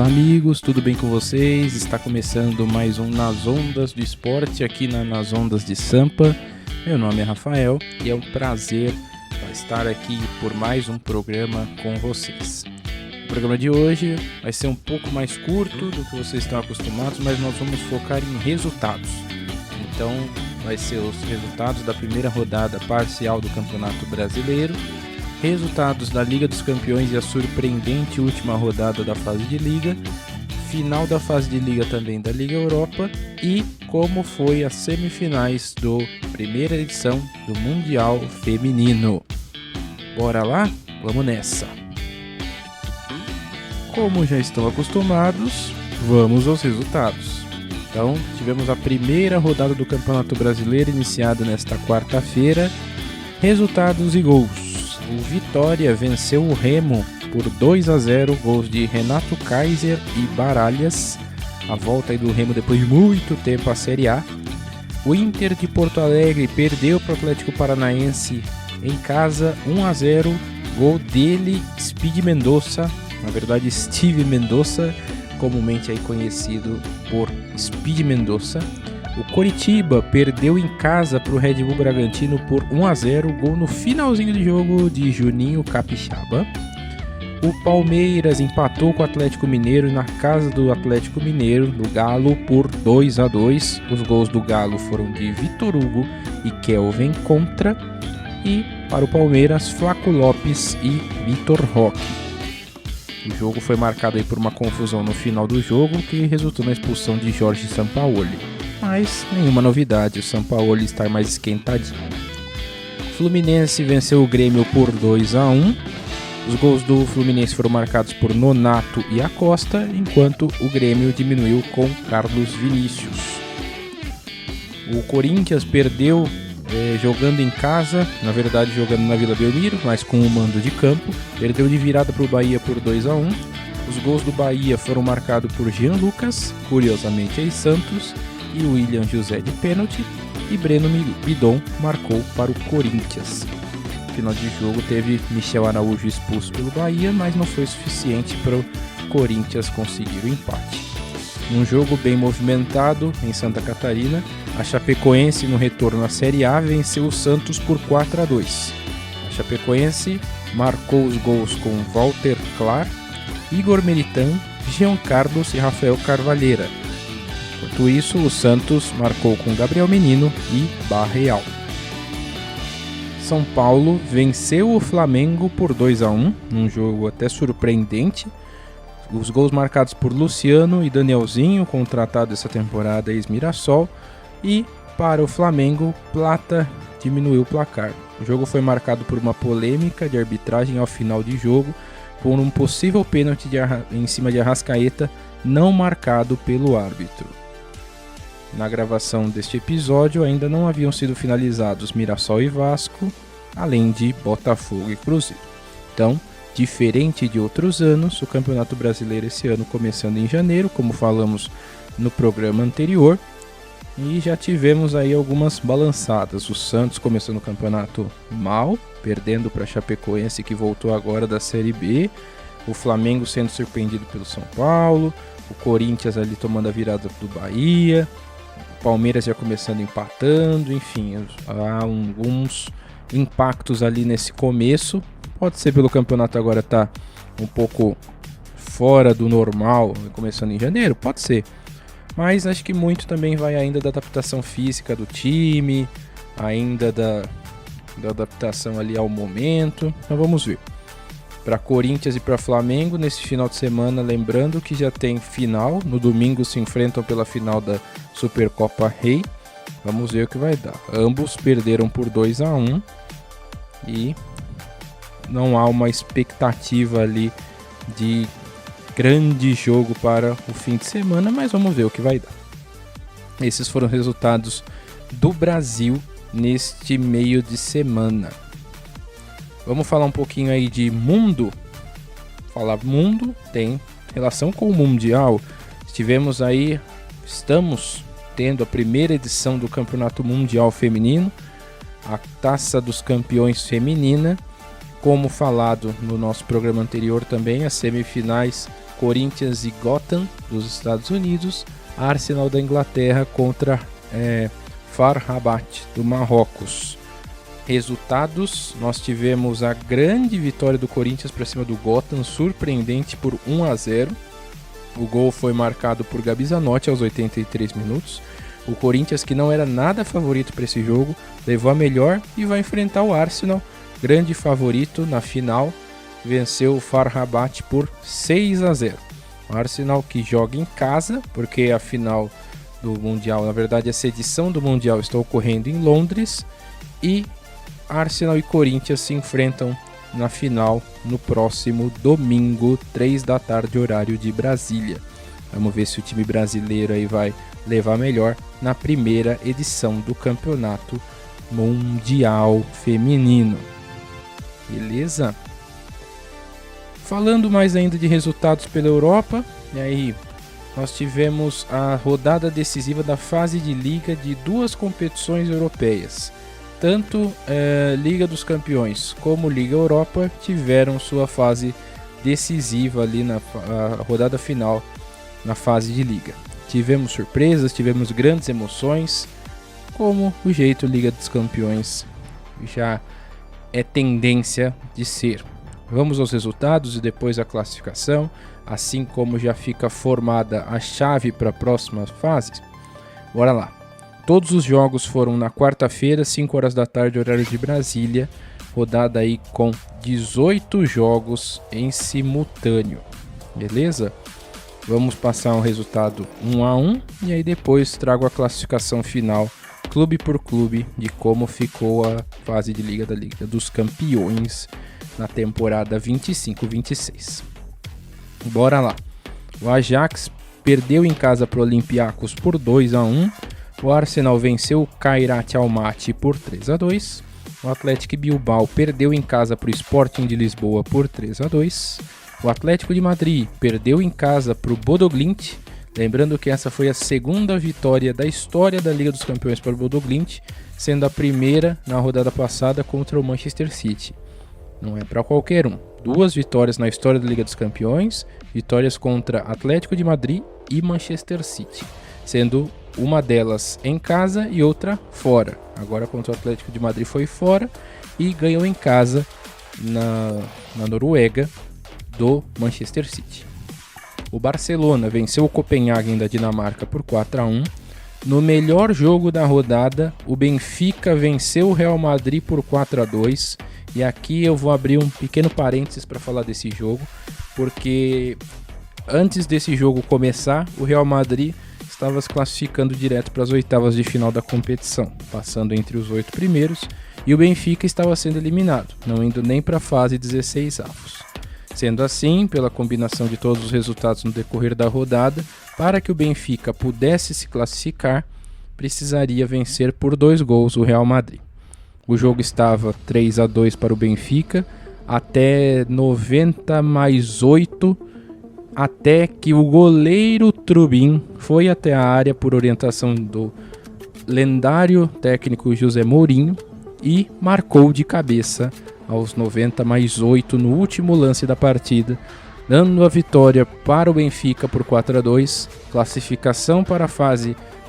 amigos, tudo bem com vocês? Está começando mais um Nas Ondas do Esporte aqui Nas Ondas de Sampa. Meu nome é Rafael e é um prazer estar aqui por mais um programa com vocês. O programa de hoje vai ser um pouco mais curto do que vocês estão acostumados, mas nós vamos focar em resultados. Então vai ser os resultados da primeira rodada parcial do Campeonato Brasileiro, resultados da Liga dos Campeões e a surpreendente última rodada da fase de Liga, final da fase de Liga também da Liga Europa e como foi as semifinais da primeira edição do Mundial Feminino. Bora lá? Vamos nessa! Como já estão acostumados, vamos aos resultados. Então, tivemos a primeira rodada do Campeonato Brasileiro iniciada nesta quarta-feira. Resultados e gols. O Vitória venceu o Remo por 2-0, gols de Renato Kaiser e Baralhas. A volta aí do Remo depois de muito tempo à Série A. O Inter de Porto Alegre perdeu para o Atlético Paranaense em casa 1-0, gol dele, Speed Mendonça, na verdade Steve Mendonça, comumente aí conhecido por Speed Mendonça. O Coritiba perdeu em casa para o Red Bull Bragantino por 1-0, gol no finalzinho do jogo de Juninho Capixaba. O Palmeiras empatou com o Atlético Mineiro na casa do Atlético Mineiro, do Galo, por 2-2. Os gols do Galo foram de Vitor Hugo e Kelvin Contra. E para o Palmeiras, Flaco Lopes e Vitor Roque. O jogo foi marcado aí por uma confusão no final do jogo que resultou na expulsão de Jorge Sampaoli. Mas nenhuma novidade, o Sampaoli está mais esquentadinho. O Fluminense venceu o Grêmio por 2-1. Os gols do Fluminense foram marcados por Nonato e Acosta, enquanto o Grêmio diminuiu com Carlos Vinícius. O Corinthians perdeu jogando em casa, na verdade jogando na Vila Belmiro, mas com o mando de campo. Perdeu de virada para o Bahia por 2-1. Os gols do Bahia foram marcados por Jean Lucas, curiosamente ex-Santos, e William José de pênalti, e Breno Bidon marcou para o Corinthians. No final de jogo teve Michel Araújo expulso pelo Bahia, mas não foi suficiente para o Corinthians conseguir o empate. Num jogo bem movimentado em Santa Catarina, a Chapecoense no retorno à Série A venceu o Santos por 4-2. A Chapecoense marcou os gols com Walter Clar, Igor Meritan, Jean Carlos e Rafael Carvalheira. Enquanto isso, o Santos marcou com Gabriel Menino e Barreal. São Paulo venceu o Flamengo por 2-1, num jogo até surpreendente. Os gols marcados por Luciano e Danielzinho, contratado essa temporada ex-Mirassol. E para o Flamengo, Plata diminuiu o placar. O jogo foi marcado por uma polêmica de arbitragem ao final de jogo, por um possível pênalti em cima de Arrascaeta, não marcado pelo árbitro. Na gravação deste episódio ainda não haviam sido finalizados Mirassol e Vasco, além de Botafogo e Cruzeiro. Então, diferente de outros anos, o Campeonato Brasileiro esse ano começando em janeiro, como falamos no programa anterior, e já tivemos aí algumas balançadas. O Santos começando o campeonato mal, perdendo para a Chapecoense, que voltou agora da Série B, o Flamengo sendo surpreendido pelo São Paulo, o Corinthians ali tomando a virada do Bahia, Palmeiras já começando empatando, enfim, há alguns impactos ali nesse começo. Pode ser pelo campeonato agora tá um pouco fora do normal, começando em janeiro, pode ser. Mas acho que muito também vai ainda da adaptação física do time, ainda da adaptação ali ao momento. Então vamos ver. Para Corinthians e para Flamengo nesse final de semana, lembrando que já tem final, no domingo se enfrentam pela final da Supercopa Rei. Vamos ver o que vai dar. Ambos perderam por 2-1 e não há uma expectativa ali de grande jogo para o fim de semana, mas vamos ver o que vai dar. Esses foram os resultados do Brasil neste meio de semana. Vamos falar um pouquinho aí de mundo. Falar mundo tem relação com o Mundial. Estamos tendo a primeira edição do Campeonato Mundial Feminino, a Taça dos Campeões Feminina. Como falado no nosso programa anterior também, as semifinais Corinthians e Gotham dos Estados Unidos, Arsenal da Inglaterra contra FAR Rabat do Marrocos. Resultados: nós tivemos a grande vitória do Corinthians para cima do Gotham, surpreendente por 1-0. O gol foi marcado por Gabi Zanotti aos 83 minutos. O Corinthians, que não era nada favorito para esse jogo, levou a melhor e vai enfrentar o Arsenal, grande favorito na final. Venceu o FAR Rabat por 6-0. O Arsenal que joga em casa, porque a final do Mundial, na verdade essa edição do Mundial está ocorrendo em Londres, e Arsenal e Corinthians se enfrentam na final no próximo domingo, 3 da tarde, horário de Brasília. Vamos ver se o time brasileiro aí vai levar melhor na primeira edição do Campeonato Mundial Feminino. Beleza? Falando mais ainda de resultados pela Europa, e aí nós tivemos a rodada decisiva da fase de liga de duas competições europeias. Tanto Liga dos Campeões como Liga Europa tiveram sua fase decisiva ali na rodada final na fase de liga. Tivemos surpresas, tivemos grandes emoções, como o jeito Liga dos Campeões já é tendência de ser. Vamos aos resultados e depois a classificação, assim como já fica formada a chave para a próxima fase. Bora lá. Todos os jogos foram na quarta-feira, 5 horas da tarde, horário de Brasília. Rodada aí com 18 jogos em simultâneo. Beleza? Vamos passar um resultado 1-1 e aí depois trago a classificação final, clube por clube, de como ficou a fase de Liga da Liga dos Campeões na temporada 25-26. Bora lá. O Ajax perdeu em casa para o Olympiacos por 2-1. O Arsenal venceu o Kairat Almaty por 3-2. O Atlético Bilbao perdeu em casa para o Sporting de Lisboa por 3-2. O Atlético de Madrid perdeu em casa para o Bodo Glimt. Lembrando que essa foi a segunda vitória da história da Liga dos Campeões para o Bodo Glimt, sendo a primeira na rodada passada contra o Manchester City. Não é para qualquer um. 2 vitórias na história da Liga dos Campeões, vitórias contra Atlético de Madrid e Manchester City, sendo uma delas em casa e outra fora. Agora contra o Atlético de Madrid foi fora e ganhou em casa na Noruega do Manchester City. O Barcelona venceu o Copenhagen da Dinamarca por 4-1. No melhor jogo da rodada, o Benfica venceu o Real Madrid por 4-2. E aqui eu vou abrir um pequeno parênteses para falar desse jogo, porque antes desse jogo começar, o Real Madrid estava se classificando direto para as oitavas de final da competição, passando entre os 8 primeiros, e o Benfica estava sendo eliminado, não indo nem para a fase 16avos. Sendo assim, pela combinação de todos os resultados no decorrer da rodada, para que o Benfica pudesse se classificar, precisaria vencer por 2 gols o Real Madrid. O jogo estava 3-2 para o Benfica, até 90 mais 8, até que o goleiro Trubin foi até a área por orientação do lendário técnico José Mourinho e marcou de cabeça aos 90 mais 8 no último lance da partida, dando a vitória para o Benfica por 4-2, classificação para a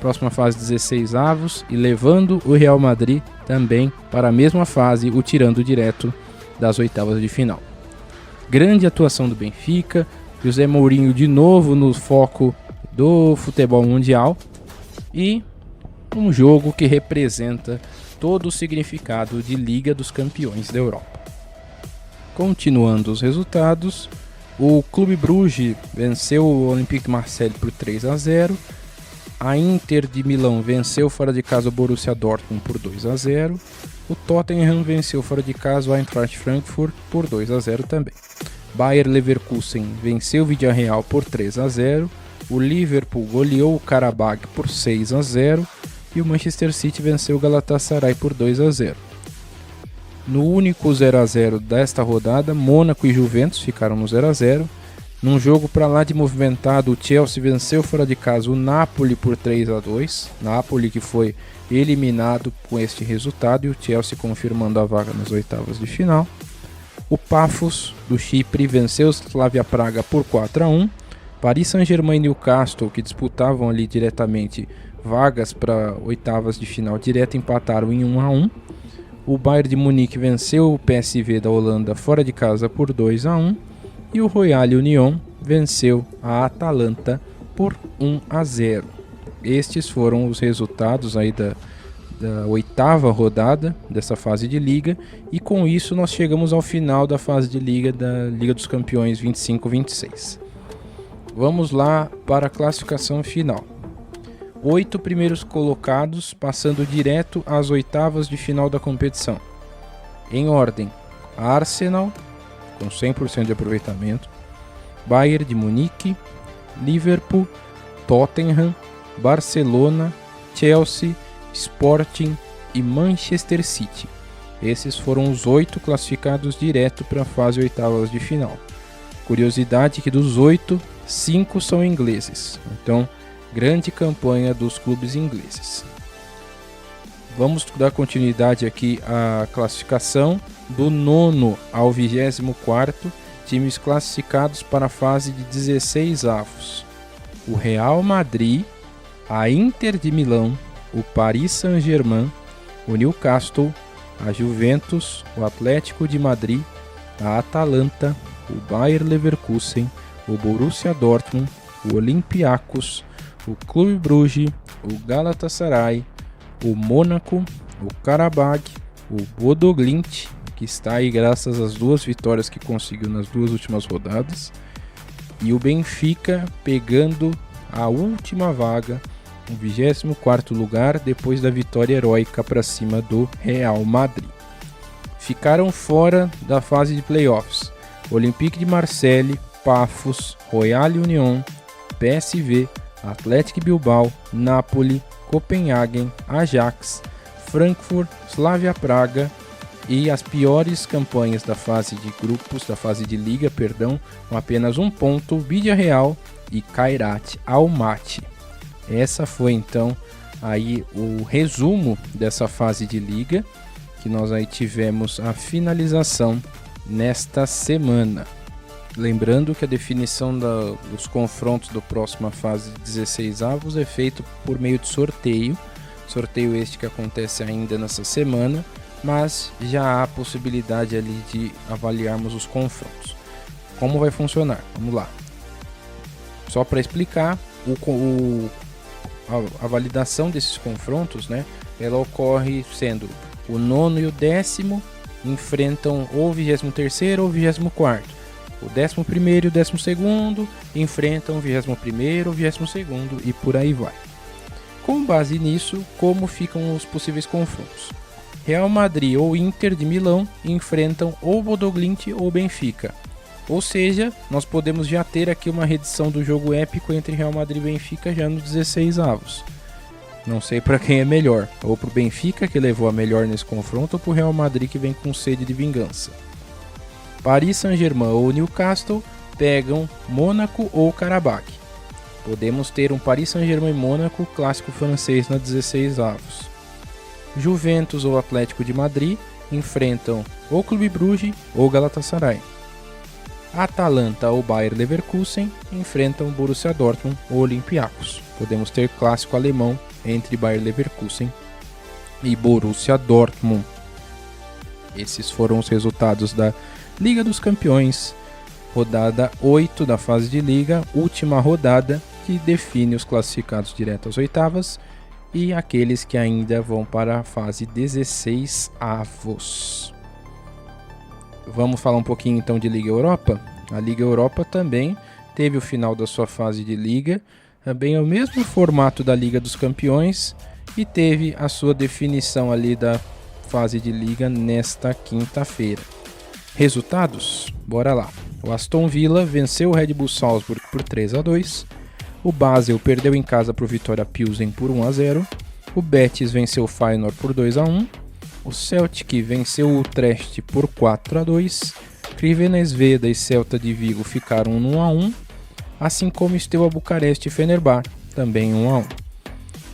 próxima fase 16avos e levando o Real Madrid também para a mesma fase, o tirando direto das oitavas de final. Grande atuação do Benfica, José Mourinho de novo no foco do futebol mundial e um jogo que representa todo o significado de Liga dos Campeões da Europa. Continuando os resultados, o Clube Bruges venceu o Olympique de Marseille por 3-0. A Inter de Milão venceu fora de casa o Borussia Dortmund por 2-0. O Tottenham venceu fora de casa o Eintracht Frankfurt por 2-0 também. Bayer Leverkusen venceu o Villarreal por 3-0. O Liverpool goleou o Karabakh por 6-0. E o Manchester City venceu o Galatasaray por 2-0. No único 0-0 desta rodada, Mônaco e Juventus ficaram no 0-0. Num jogo para lá de movimentado, o Chelsea venceu fora de casa o Napoli por 3-2. Napoli que foi eliminado com este resultado e o Chelsea confirmando a vaga nas oitavas de final. O Pafos do Chipre venceu o Slavia Praga por 4-1. Paris Saint-Germain e Newcastle, que disputavam ali diretamente vagas para oitavas de final direta, empataram em 1-1. O Bayern de Munique venceu o PSV da Holanda fora de casa por 2-1. E o Royal Union venceu a Atalanta por 1-0. Estes foram os resultados aí da oitava rodada dessa fase de liga, e com isso nós chegamos ao final da fase de liga da Liga dos Campeões 25-26. Vamos lá para a classificação final. 8 primeiros colocados passando direto às oitavas de final da competição. Em ordem: Arsenal com 100% de aproveitamento, Bayern de Munique, Liverpool, Tottenham, Barcelona, Chelsea, Sporting e Manchester City. Esses foram os 8 classificados direto para a fase oitavas de final. Curiosidade que dos 8, 5 são ingleses. Então, grande campanha dos clubes ingleses. Vamos dar continuidade aqui à classificação do 9º ao 24º, times classificados para a fase de 16avos. O Real Madrid, a Inter de Milão, o Paris Saint-Germain, o Newcastle, a Juventus, o Atlético de Madrid, a Atalanta, o Bayer Leverkusen, o Borussia Dortmund, o Olympiacos, o Clube Brugge, o Galatasaray, o Mônaco, o Karabag, o Bodo Glimt, que está aí graças às 2 vitórias que conseguiu nas 2 últimas rodadas, e o Benfica pegando a última vaga, o 24º lugar, depois da vitória heróica para cima do Real Madrid. Ficaram fora da fase de playoffs Olympique de Marseille, Pafos, Royal Union, PSV, Atlético Bilbao, Napoli, Copenhagen, Ajax, Frankfurt, Slavia Praga, e as piores campanhas da fase de grupos, da fase de liga, com apenas 1 ponto, Villarreal e Kairat Almaty. Essa foi então aí o resumo dessa fase de liga, que nós aí tivemos a finalização nesta semana. Lembrando que a definição dos confrontos da próxima fase de 16avos é feito por meio de sorteio este que acontece ainda nessa semana, mas já há possibilidade ali de avaliarmos os confrontos. Como vai funcionar? Vamos lá. Só para explicar, a validação desses confrontos, né, ela ocorre sendo o 9º e o 10º enfrentam ou o 23º ou o 24º. O 11º e o 12º enfrentam o 21º ou o 22º e por aí vai. Com base nisso, como ficam os possíveis confrontos? Real Madrid ou Inter de Milão enfrentam ou Bodo Glimt ou Benfica. Ou seja, nós podemos já ter aqui uma reedição do jogo épico entre Real Madrid e Benfica já no 16avos. Não sei para quem é melhor, ou para o Benfica, que levou a melhor nesse confronto, ou para o Real Madrid, que vem com sede de vingança. Paris Saint-Germain ou Newcastle pegam Mônaco ou Karabag. Podemos ter um Paris Saint-Germain e Mônaco, clássico francês, na 16avos. Juventus ou Atlético de Madrid enfrentam ou Clube Brugge ou Galatasaray. Atalanta ou Bayer Leverkusen enfrentam Borussia Dortmund ou Olympiacos. Podemos ter clássico alemão entre Bayer Leverkusen e Borussia Dortmund. Esses foram os resultados da Liga dos Campeões, rodada 8 da fase de liga, última rodada que define os classificados direto às oitavas e aqueles que ainda vão para a fase 16avos. Vamos falar um pouquinho então de Liga Europa? A Liga Europa também teve o final da sua fase de liga, também é o mesmo formato da Liga dos Campeões e teve a sua definição ali da fase de liga nesta quinta-feira. Resultados? Bora lá. O Aston Villa venceu o Red Bull Salzburg por 3-2. O Basel perdeu em casa para o Vitória Pilsen por 1-0. O Betis venceu o Feyenoord por 2-1. O Celtic venceu o Utrecht por 4-2. Crvena Zvezda e Celta de Vigo ficaram 1-1. Assim como Steaua Bucareste e Fenerbahçe, também 1-1.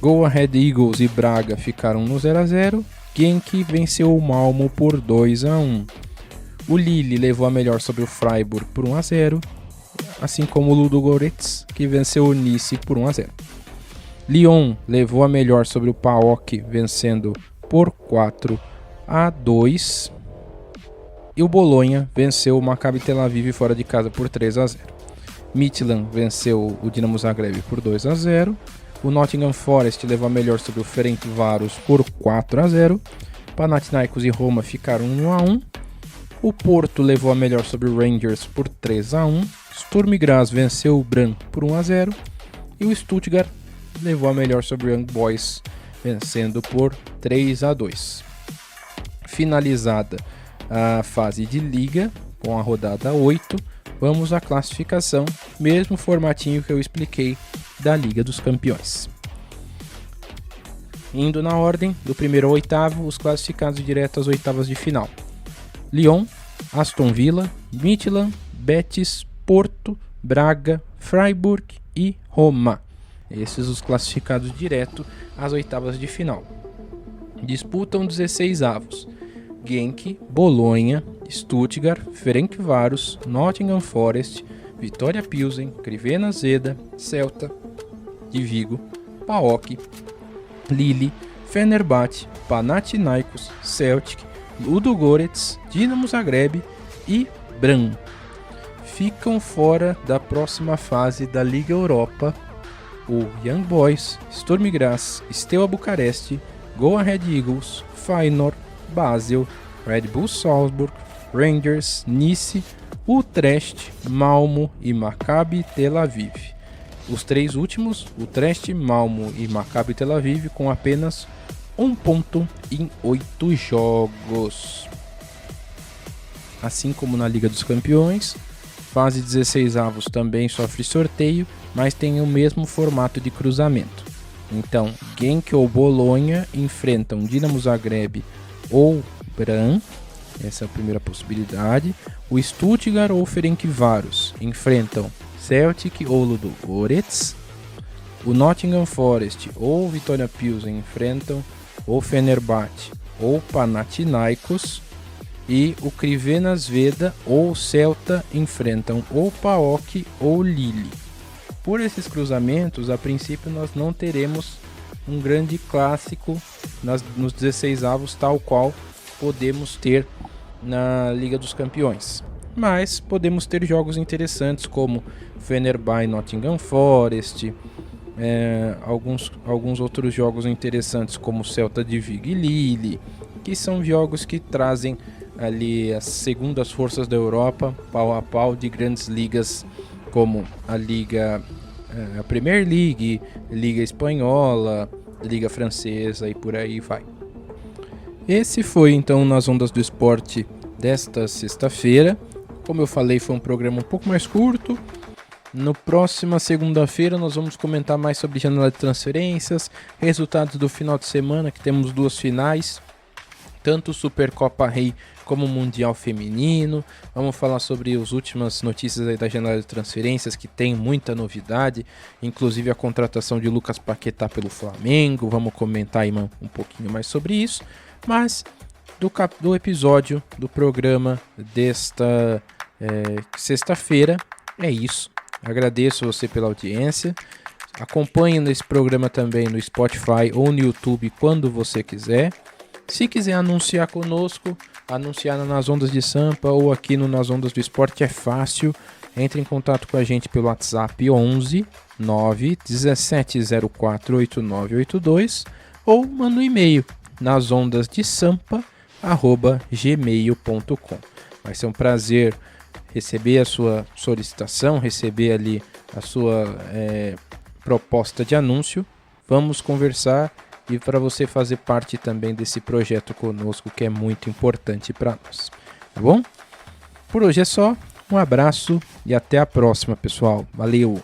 Go Ahead Eagles e Braga ficaram no 0-0. Genk venceu o Malmo por 2-1. O Lille levou a melhor sobre o Freiburg por 1-0. assim como o Ludogorets, que venceu o Nice por 1-0. Lyon levou a melhor sobre o PAOK, vencendo por 4-2. E o Bolonha venceu o Maccabi Tel Aviv fora de casa por 3-0. Midtjylland venceu o Dinamo Zagreb por 2-0. O Nottingham Forest levou a melhor sobre o Ferencváros por 4-0. Panathinaikos e Roma ficaram 1-1. O Porto levou a melhor sobre o Rangers por 3-1. Sturm Graz venceu o Brann por 1-0. E o Stuttgart levou a melhor sobre o Young Boys, vencendo por 3-2. Finalizada a fase de liga com a rodada 8, vamos à classificação, mesmo formatinho que eu expliquei da Liga dos Campeões. Indo na ordem, do primeiro ao oitavo, os classificados direto às oitavas de final: Lyon, Aston Villa, Midtjylland, Betis, Porto, Braga, Freiburg e Roma. Esses os classificados direto às oitavas de final. Disputam 16 avos: Genk, Bolonha, Stuttgart, Ferencváros, Nottingham Forest, Vitória Pilsen, Crvena Zvezda, Celta de Vigo, PAOK, Lille, Fenerbahçe, Panathinaikos, Celtic, Ludogorets, Dinamo Zagreb e Brann. Ficam fora da próxima fase da Liga Europa o Young Boys, Sturm Graz, Steaua Bucareste, Go Ahead Eagles, Feyenoord, Basel, Red Bull Salzburg, Rangers, Nice, Utrecht, Malmo e Maccabi Tel Aviv. Os três últimos, Utrecht, Malmo e Maccabi Tel Aviv, com apenas 1 ponto em 8 jogos. Assim como na Liga dos Campeões, fase 16 avos também sofre sorteio, mas tem o mesmo formato de cruzamento. Então, Genk ou Bolonha enfrentam Dinamo Zagreb ou Brann, essa é a primeira possibilidade. O Stuttgart ou Ferencváros enfrentam Celtic ou Ludogorets. O Nottingham Forest ou Vitória Pilsen enfrentam ou Fenerbahçe ou Panathinaikos. E o Crvena Zvezda ou Celta enfrentam ou PAOK ou Lille. Por esses cruzamentos, a princípio nós não teremos um grande clássico nos 16 avos, tal qual podemos ter na Liga dos Campeões. Mas podemos ter jogos interessantes como Fenerbahçe e Nottingham Forest, alguns outros jogos interessantes como Celta de Vigo e Lille, que são jogos que trazem ali as segundas forças da Europa, pau a pau de grandes ligas como a Premier League, Liga Espanhola, Liga Francesa e por aí vai. Esse foi então Nas Ondas do Esporte desta sexta-feira. Como eu falei, foi um programa um pouco mais curto. No próxima segunda-feira nós vamos comentar mais sobre janela de transferências, resultados do final de semana, que temos 2 finais, tanto Supercopa Rei como o Mundial Feminino. Vamos falar sobre as últimas notícias aí da janela de transferências, que tem muita novidade, inclusive a contratação de Lucas Paquetá pelo Flamengo. Vamos comentar aí um pouquinho mais sobre isso. Mas do episódio do programa desta sexta-feira é isso. Agradeço você pela audiência. Acompanhe nesse programa também no Spotify ou no YouTube quando você quiser. Se quiser anunciar conosco, anunciar Nas Ondas de Sampa ou aqui no Nas Ondas do Esporte é fácil. Entre em contato com a gente pelo WhatsApp 11 9 17 04 8982 ou manda um e-mail nasondasdesampa@gmail.com. Vai ser um prazer receber a sua solicitação, receber ali a sua proposta de anúncio. Vamos conversar e para você fazer parte também desse projeto conosco, que é muito importante para nós. Tá bom? Por hoje é só. Um abraço e até a próxima, pessoal. Valeu!